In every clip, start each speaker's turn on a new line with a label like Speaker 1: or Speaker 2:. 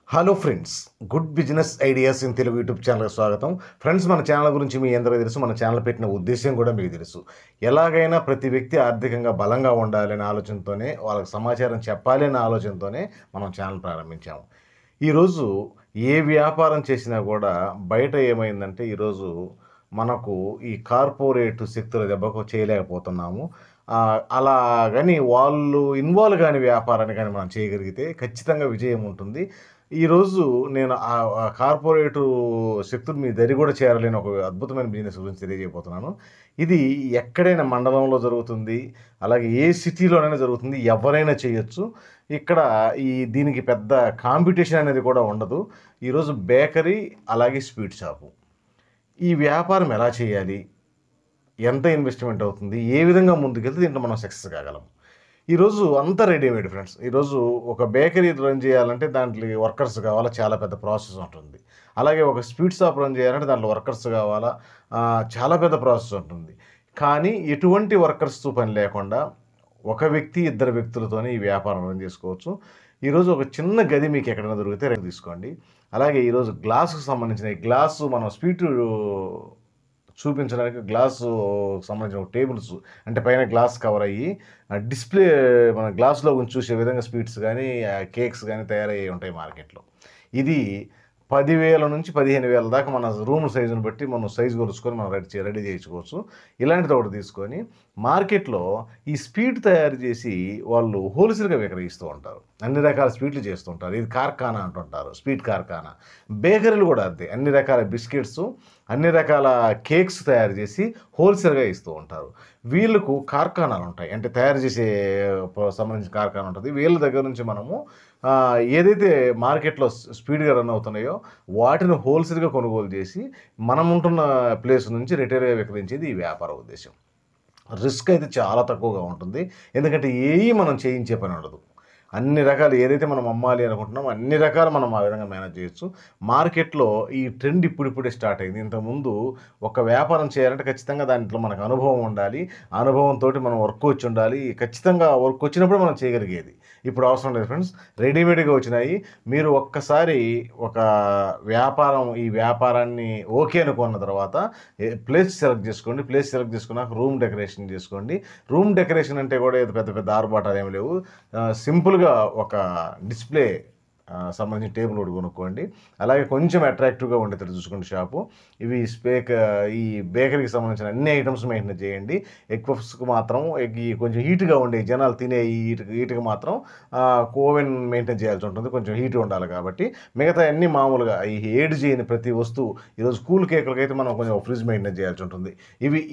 Speaker 1: Hello friends, good business ideas in Telugu YouTube ఛానల్కి స్వాగతం. Friends, మన ఛానల్ గురించి మీ అందరికీ తెలుసు. మన ఛానల్ పెట్టిన ఉద్దేశం కూడా మీకు తెలుసు. ఎలాగైనా ప్రతి వ్యక్తి ఆర్థికంగా బలంగా ఉండాలనే ఆలోచనతోనే, వాళ్ళకి సమాచారం చెప్పాలి అనే ఆలోచనతోనే మనం ఛానల్ ప్రారంభించాము. ఈరోజు ఏ వ్యాపారం చేసినా కూడా బయట ఏమైందంటే, ఈరోజు మనకు ఈ కార్పొరేట్ శక్తుల దెబ్బకు చేయలేకపోతున్నాము. అలాగని వాళ్ళు ఇన్వాల్వ్ కాని వ్యాపారాన్ని కానీ మనం చేయగలిగితే ఖచ్చితంగా విజయం ఉంటుంది. ఈరోజు నేను ఆ కార్పొరేటు శక్తులు మీ దరి కూడా చేరలేని ఒక అద్భుతమైన బిజినెస్ గురించి తెలియజేయబోతున్నాను. ఇది ఎక్కడైనా మండలంలో జరుగుతుంది, అలాగే ఏ సిటీలోనైనా జరుగుతుంది, ఎవరైనా చేయొచ్చు. ఇక్కడ దీనికి పెద్ద కాంపిటీషన్ అనేది కూడా ఉండదు. ఈరోజు బేకరీ అలాగే స్వీట్ షాపు, ఈ వ్యాపారం ఎలా చేయాలి, ఎంత ఇన్వెస్ట్మెంట్ అవుతుంది, ఏ విధంగా ముందుకెళ్తే దీంట్లో మనం సక్సెస్ కాగలం. ఈరోజు అంతా రెడీమేడ్ ఫ్రెండ్స్. ఈరోజు ఒక బేకరీ రన్ చేయాలంటే దాంట్లో వర్కర్స్ కావాలా, చాలా పెద్ద ప్రాసెస్ ఉంటుంది. అలాగే ఒక స్వీట్ షాప్ రన్ చేయాలంటే దాంట్లో వర్కర్స్ కావాలా, చాలా పెద్ద ప్రాసెస్ ఉంటుంది. కానీ ఎటువంటి వర్కర్స్ పని లేకుండా ఒక వ్యక్తి, ఇద్దరు వ్యక్తులతోనే ఈ వ్యాపారం రన్ చేసుకోవచ్చు. ఈరోజు ఒక చిన్న గది మీకు ఎక్కడైనా దొరికితే రెండు తీసుకోండి. అలాగే ఈరోజు గ్లాసుకు సంబంధించిన ఈ గ్లాసు మనం స్వీట్ చూపించడానికి గ్లాసు సంబంధించిన టేబుల్స్, అంటే పైన గ్లాస్ కవర్ అయ్యి డిస్ప్లే మన గ్లాస్లో ఉంచి చూసే విధంగా స్వీట్స్ కానీ కేక్స్ కానీ తయారయ్యి ఉంటాయి మార్కెట్లో. ఇది 10,000 నుంచి 15,000 దాకా మన రూమ్ సైజుని బట్టి మనం సైజు కొలుచుకొని మనం రెడీ చేయించుకోవచ్చు. ఇలాంటిది ఒకటి తీసుకొని మార్కెట్లో ఈ స్వీట్ తయారు చేసి వాళ్ళు హోల్సేల్గా విక్రయిస్తూ ఉంటారు. అన్ని రకాల స్వీట్లు చేస్తుంటారు. ఇది కార్ఖానా అంటుంటారు, స్వీట్ కార్ఖానా. బేకరీలు కూడా అంతే, అన్ని రకాల బిస్కెట్స్, అన్ని రకాల కేక్స్ తయారు చేసి హోల్సేల్గా ఇస్తూ ఉంటారు. వీళ్ళకు కార్ఖానాలు ఉంటాయి, అంటే తయారు చేసే సంబంధించిన కార్ఖానా ఉంటుంది. వీళ్ళ దగ్గర నుంచి మనము ఏదైతే మార్కెట్లో స్పీడ్గా రన్ అవుతున్నాయో వాటిని హోల్సేల్గా కొనుగోలు చేసి మనం ఉంటున్న ప్లేస్ నుంచి రిటైల్గా విక్రయించేది ఈ వ్యాపార ఉద్దేశం. రిస్క్ అయితే చాలా తక్కువగా ఉంటుంది, ఎందుకంటే మనం చేయించే పని ఉండదు. అన్ని రకాలు ఏదైతే మనం అమ్మాలి అనుకుంటున్నామో అన్ని రకాలు మనం ఆ విధంగా మేనేజ్ చేయొచ్చు. మార్కెట్లో ఈ ట్రెండ్ ఇప్పుడిప్పుడే స్టార్ట్ అయింది. ఇంతకుముందు ఒక వ్యాపారం చేయాలంటే ఖచ్చితంగా దాంట్లో మనకు అనుభవం ఉండాలి, అనుభవంతో మనం వర్క్ వచ్చి ఉండాలి. ఖచ్చితంగా వర్క్ వచ్చినప్పుడు మనం చేయగలిగేది. ఇప్పుడు అవసరం లేదు ఫ్రెండ్స్, రెడీమేడ్గా వచ్చినాయి. మీరు ఒక్కసారి ఒక ఈ వ్యాపారాన్ని ఓకే అనుకున్న తర్వాత ప్లేస్ సెలెక్ట్ చేసుకోండి. ప్లేస్ సెలెక్ట్ చేసుకున్నాక రూమ్ డెకరేషన్ చేసుకోండి. రూమ్ డెకరేషన్ అంటే కూడా పెద్ద పెద్ద ఆర్భాటాలు ఏమి లేవు. సింపుల్గా ఒక డిస్ప్లే సంబంధించిన టేబుల్ ఒకటి కొనుక్కోండి. అలాగే కొంచెం అట్రాక్టివ్గా ఉండేటట్టు చూసుకోండి షాపు. ఈ బేకరీకి సంబంధించిన అన్ని ఐటమ్స్ మెయింటైన్ చేయండి. ఎగ్ఫ్స్కి మాత్రం కొంచెం హీట్గా ఉండే జనాలు తినే హీట్కి మాత్రం ఓవెన్ మెయింటైన్ చేయాల్సి ఉంటుంది, కొంచెం హీట్ ఉండాలి కాబట్టి. మిగతా అన్ని మామూలుగా ఏడ్ చేయని ప్రతి వస్తువు, ఈరోజు కూల్ కేకులకి అయితే మనం కొంచెం ఫ్రిడ్జ్ మెయింటైన్ చేయాల్సి ఉంటుంది.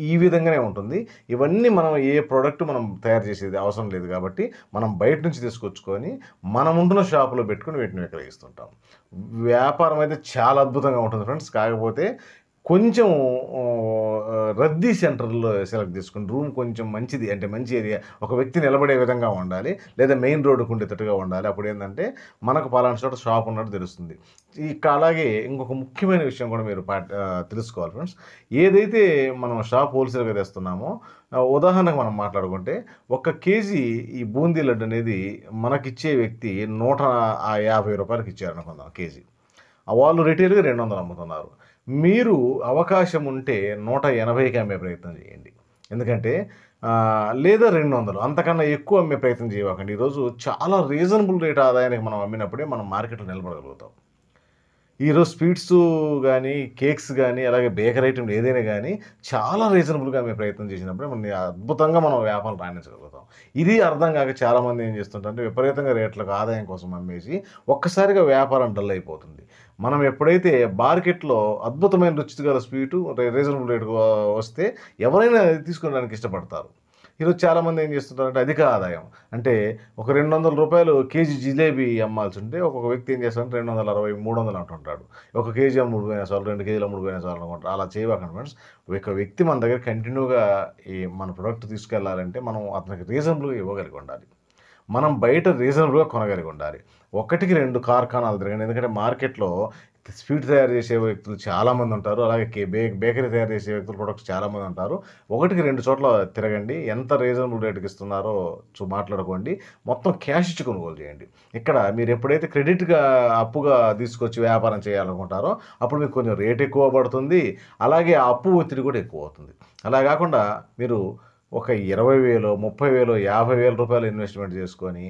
Speaker 1: ఈ విధంగానే ఉంటుంది. ఇవన్నీ మనం ఏ ప్రోడక్ట్ మనం తయారు చేసేది అవసరం లేదు కాబట్టి మనం బయట నుంచి తీసుకొచ్చుకొని మనం ఉంటున్న షాపులో పెట్టుకుని వీటిని విక్రయిస్తుంటాం. వ్యాపారం అయితే చాలా అద్భుతంగా ఉంటుంది ఫ్రెండ్స్. కాకపోతే కొంచెం రద్దీ సెంటర్లో సెలెక్ట్ చేసుకుని రూమ్ కొంచెం మంచిది, అంటే మంచి ఏరియా, ఒక వ్యక్తి నిలబడే విధంగా ఉండాలి, లేదా మెయిన్ రోడ్డుకు ఉండేటట్టుగా ఉండాలి. అప్పుడు ఏంటంటే మనకు పలానా చోట షాప్ ఉన్నట్టు తెలుస్తుంది. అలాగే ఇంకొక ముఖ్యమైన విషయం కూడా మీరు తెలుసుకోవాలి ఫ్రెండ్స్. ఏదైతే మనం షాప్ హోల్సేల్గా తెస్తున్నామో, ఉదాహరణకు మనం మాట్లాడుకుంటే 1 కేజీ ఈ బూందీ లడ్డు అనేది మనకిచ్చే వ్యక్తి 150 రూపాయలకి ఇచ్చారనుకుందాం కేజీ. వాళ్ళు రిటైల్గా 200 అమ్ముతున్నారు. మీరు అవకాశం ఉంటే 180కి అమ్మే ప్రయత్నం చేయండి. ఎందుకంటే లేదా 200, అంతకన్నా ఎక్కువ అమ్మే ప్రయత్నం చేయకండి. ఈరోజు చాలా రీజనబుల్ రేట్ ఆదాయానికి మనం అమ్మినప్పుడే మనం మార్కెట్లో నిలబడగలుగుతాం. ఈరోజు స్వీట్స్ కానీ, కేక్స్ కానీ, అలాగే బేకరీ ఐటెంలు ఏదైనా కానీ చాలా రీజనబుల్గా అమ్మే ప్రయత్నం చేసినప్పుడే అద్భుతంగా మనం వ్యాపారం రాణించగలుగుతాం. ఇది అర్థం కాక చాలామంది ఏం చేస్తుంటారంటే విపరీతంగా రేట్లకు ఆదాయం కోసం అమ్మేసి ఒక్కసారిగా వ్యాపారం డల్ అయిపోతుంది. మనం ఎప్పుడైతే మార్కెట్లో అద్భుతమైన రుచి గల స్వీటు రీజనబుల్ రేటుకు వస్తే ఎవరైనా తీసుకోవడానికి ఇష్టపడతారు. ఈరోజు చాలామంది ఏం చేస్తుంటారంటే అధిక ఆదాయం, అంటే ఒక 200 రూపాయలు కేజీ జిలేబీ అమ్మాల్సి ఉంటే ఒక్కొక్క వ్యక్తి ఏం చేస్తారంటే 260, 300 అంటుంటాడు. 1 కేజీ అమ్ముడుపోయినా చాలు, 2 కేజీలు అమ్ముడుపోయినా చాలు అనుకుంటారు. అలా చేయకండి ఫ్రెండ్స్. ఒక వ్యక్తి మన దగ్గర కంటిన్యూగా మన ప్రోడక్ట్ తీసుకెళ్లాలంటే మనం అతనికి రీజనబుల్గా ఇవ్వగలిగి ఉండాలి. మనం బయట రీజనబుల్గా కొనగలిగి ఉండాలి. 1కి 2 కార్ఖానాలు తిరగండి. ఎందుకంటే మార్కెట్లో స్వీట్ తయారు చేసే వ్యక్తులు చాలామంది ఉంటారు. అలాగే బేకరీ తయారు చేసే వ్యక్తులు ప్రొడక్ట్స్ చాలామంది ఉంటారు. ఒకటికి 2 చోట్ల తిరగండి. ఎంత రీజనబుల్ రేట్‌కి ఇస్తున్నారో మాట్లాడుకోండి. మొత్తం క్యాష్ ఇచ్చి కొనుగోలు చేయండి. ఇక్కడ మీరు ఎప్పుడైతే క్రెడిట్‌గా అప్పుగా తీసుకొచ్చి వ్యాపారం చేయాలనుకుంటారో అప్పుడు మీకు కొంచెం రేట్ ఎక్కువ పడుతుంది. అలాగే ఆ అప్పు ఒత్తిడి కూడా ఎక్కువ అవుతుంది. అలా కాకుండా మీరు ఒక 20,000, 30,000, 50,000 రూపాయలు ఇన్వెస్ట్‌మెంట్ చేసుకొని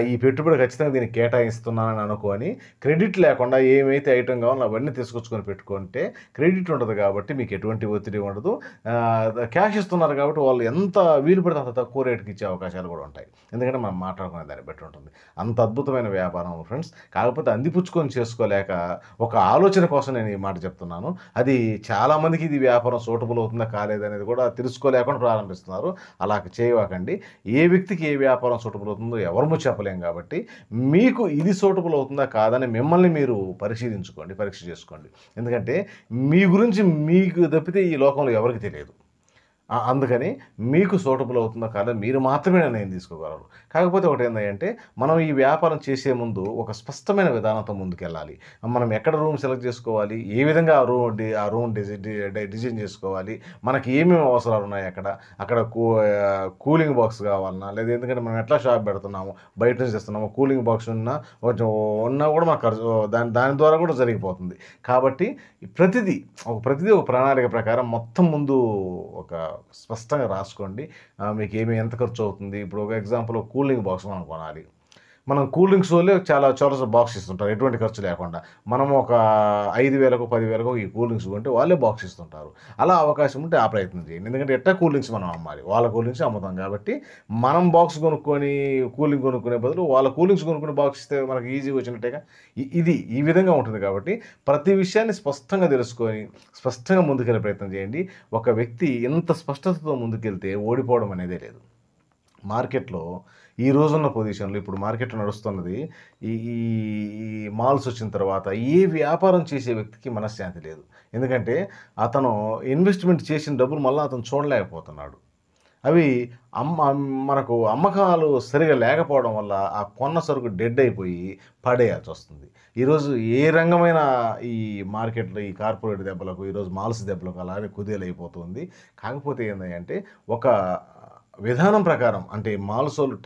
Speaker 1: ఈ పెట్టుబడి ఖచ్చితంగా దీనికి కేటాయిస్తున్నానని అనుకోని క్రెడిట్ లేకుండా ఏమైతే ఐటెమ్ కావాలో అవన్నీ తీసుకొచ్చుకొని పెట్టుకుంటే క్రెడిట్ ఉండదు కాబట్టి మీకు ఎటువంటి ఒత్తిడి ఉండదు. క్యాష్ ఇస్తున్నారు కాబట్టి వాళ్ళు ఎంత వీలు పడితే అంత తక్కువ రేట్‌కి ఇచ్చే అవకాశాలు కూడా ఉంటాయి. ఎందుకంటే మనం మాట్లాడుకునే దాన్ని బట్టి ఉంటుంది. అంత అద్భుతమైన వ్యాపారం ఫ్రెండ్స్. కాకపోతే అందిపుచ్చుకొని చేసుకోలేక ఒక ఆలోచన కోసం నేను ఈ మాట చెప్తున్నాను. అది చాలామందికి ఇది వ్యాపారం సూటబుల్ అవుతుందా కాలేదనేది కూడా తెలుసుకోలేకుండా ప్రారంభిస్తున్నారు. అలా చేయవాకండి. ఏ వ్యక్తికి ఏ వ్యాపారం సూటబుల్ అవుతుందో ఎవరము చెప్పలేం కాబట్టి మీకు ఇది సూటబుల్ అవుతుందా కాదని మిమ్మల్ని మీరు పరిశీలించుకోండి, పరీక్ష చేసుకోండి. ఎందుకంటే మీ గురించి మీకు తప్పితే ఈ లోకంలో ఎవరికీ తెలియదు. అందుకని మీకు సూటబుల్ అవుతుందో కాదో మీరు మాత్రమే నిర్ణయం తీసుకోగలరు. కాకపోతే ఒకటేందంటే మనం ఈ వ్యాపారం చేసే ముందు ఒక స్పష్టమైన విధానంతో ముందుకెళ్ళాలి. మనం ఎక్కడ రూమ్ సెలెక్ట్ చేసుకోవాలి, ఏ విధంగా ఆ రూమ్ డిజైన్ చేసుకోవాలి, మనకి ఏమేమి అవసరాలు ఉన్నాయి అక్కడ కూలింగ్ బాక్స్ కావాలన్నా, లేదా ఎందుకంటే మనం ఎట్లా షాప్ పెడుతున్నాము, బయట నుంచి తెస్తున్నాము, కూలింగ్ బాక్స్ కొంచెం ఉన్నా కూడా మనకు ఖర్చు దాని ద్వారా కూడా జరిగిపోతుంది. కాబట్టి ప్రతిదీ ఒక ప్రణాళిక ప్రకారం మొత్తం ముందు ఒక స్పష్టంగా రాసుకోండి. మీకు ఎంత ఖర్చు అవుతుంది. ఇప్పుడు ఒక ఎగ్జాంపుల్ కూలింగ్ బాక్స్ మనం కొనాలి. మనం కూల్ డ్రింక్స్ వాళ్ళే చాలా చోట్ల బాక్స్ ఇస్తుంటారు ఎటువంటి ఖర్చు లేకుండా. మనం ఒక 5,000కో 10,000కో ఈ కూల్ డ్రింక్స్ కొంటే వాళ్ళే బాక్స్ ఇస్తుంటారు. అలా అవకాశం ఉంటే ఆ ప్రయత్నం చేయండి. ఎందుకంటే ఎట్టా కూల్ డ్రింక్స్ మనం అమ్మాలి. వాళ్ళ కూల్ డ్రింక్స్ అమ్ముతాం కాబట్టి మనం బాక్స్ కొనుక్కొని కూలింగ్ కొనుక్కునే బదులు వాళ్ళ కూల్ డ్రింక్స్ కొనుక్కుని బాక్స్ ఇస్తే మనకి ఈజీగా వచ్చినట్టేగా. ఇది ఈ విధంగా ఉంటుంది కాబట్టి ప్రతి విషయాన్ని స్పష్టంగా తెలుసుకొని స్పష్టంగా ముందుకెళ్ళే ప్రయత్నం చేయండి. ఒక వ్యక్తి ఎంత స్పష్టతతో ముందుకెళ్తే ఓడిపోవడం అనేదే లేదు. మార్కెట్‌లో ఈ రోజున్న పొజిషన్‌లో ఇప్పుడు మార్కెట్ నడుస్తున్నది ఈ ఈ ఈ మాల్స్ వచ్చిన తర్వాత ఏ వ్యాపారం చేసే వ్యక్తికి మనశ్శాంతి లేదు. ఎందుకంటే అతను ఇన్వెస్ట్‌మెంట్ చేసిన డబ్బులు మళ్ళా అతను చూడలేకపోతున్నాడు. అవి మనకు అమ్మకాలు సరిగ్గా లేకపోవడం వల్ల ఆ కొన్న సరుకు డెడ్ అయిపోయి పడేయాల్సొస్తుంది. ఈరోజు ఏ రంగమైన ఈ మార్కెట్‌లో ఈ కార్పొరేట్ దెబ్బలకు, ఈరోజు మాల్స్ దెబ్బలకు అలాగే కుదేలైపోతుంది. కాకపోతే ఏందంటే ఒక విధానం ప్రకారం అంటే మాల్సోళ్ళు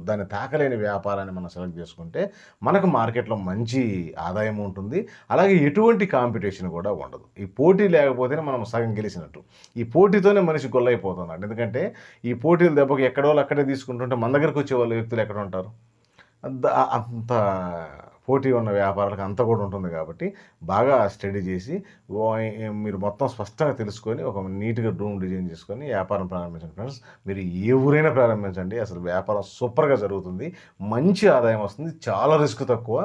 Speaker 1: దాన్ని తాకలేని వ్యాపారాన్ని మనం సెలెక్ట్ చేసుకుంటే మనకు మార్కెట్‌లో మంచి ఆదాయం ఉంటుంది. అలాగే ఎటువంటి కాంపిటీషన్ కూడా ఉండదు. ఈ పోటీ లేకపోతేనే మనం సగం గెలిచినట్టు. ఈ పోటీతోనే మనిషి గొల్లైపోతున్నాడు. ఎందుకంటే ఈ పోటీల దెబ్బకి ఎక్కడోళ్ళు అక్కడే తీసుకుంటుంటే మన దగ్గరికి వచ్చే వాళ్ళు వ్యక్తులు ఎక్కడ ఉంటారు? అంత పోటీ ఉన్న వ్యాపారాలకు అంత కూడా ఉంటుంది కాబట్టి బాగా స్టడీ చేసి మీరు మొత్తం స్పష్టంగా తెలుసుకొని ఒక నీట్‌గా రూమ్ డిజైన్ చేసుకొని వ్యాపారం ప్రారంభించండి ఫ్రెండ్స్. మీరు ఏ ఊరైనా ప్రారంభించండి. అసలు వ్యాపారం సూపర్‌గా జరుగుతుంది. మంచి ఆదాయం వస్తుంది. చాలా రిస్క్ తక్కువ.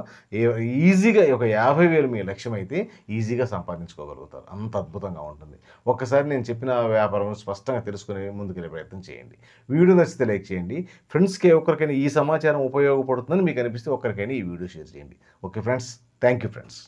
Speaker 1: ఈజీగా ఒక 50,000 మీ లక్ష్యం అయితే ఈజీగా సంపాదించుకోగలుగుతారు. అంత అద్భుతంగా ఉంటుంది. ఒక్కసారి నేను చెప్పిన వ్యాపారం స్పష్టంగా తెలుసుకొని ముందుకెళ్ళే ప్రయత్నం చేయండి. వీడియో నచ్చితే లైక్ చేయండి. ఫ్రెండ్స్‌కి ఎవరికైనా ఈ సమాచారం ఉపయోగపడుతుందని మీకు అనిపిస్తే ఒక్కరికైనా ఈ వీడియో షేర్ చేయండి. Okay friends. Thank you friends.